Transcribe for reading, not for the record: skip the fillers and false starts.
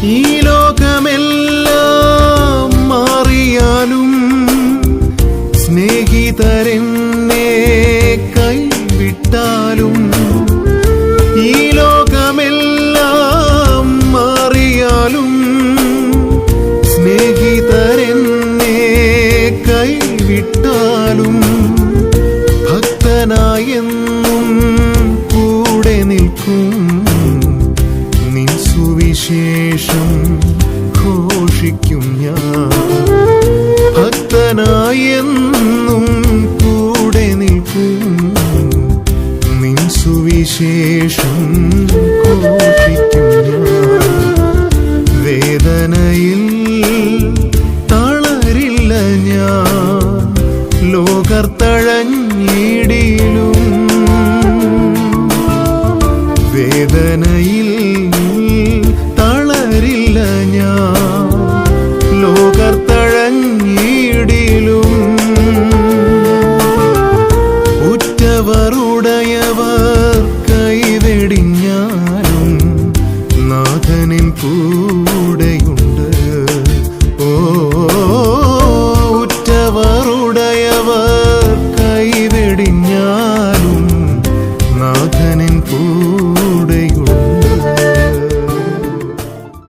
ഈ ലോകമെല്ലാം മാറിയാലും സ്നേഹിതരെന്നെ കൈവിട്ടാലും ഈ ലോകമെല്ലാം മാറിയാലും സ്നേഹിതരെന്നെ കൈവിട്ടാലും ഭക്തനായെന്നും കൂടെ നിൽക്കും നിൻ സുവിശേഷം ഘോഷിക്കും ഞാൻ ഭക്തനായെന്നും കൂടെ നിൽക്കും നിൻ സുവിശേഷം ഘോഷിക്കും ഞാൻ വേദനയിൽ തളരില്ല ഞാൻ ലോകർ തഴഞ്ഞിടിലും വേദനയിൽ തളരില്ല ഞാൻ ലോകർ തഴഞ്ഞിടിലും ഉറ്റവറുടയവർ കൈവെടിഞ്ഞാലും നാഥനിൻ കൂടെയുണ്ട്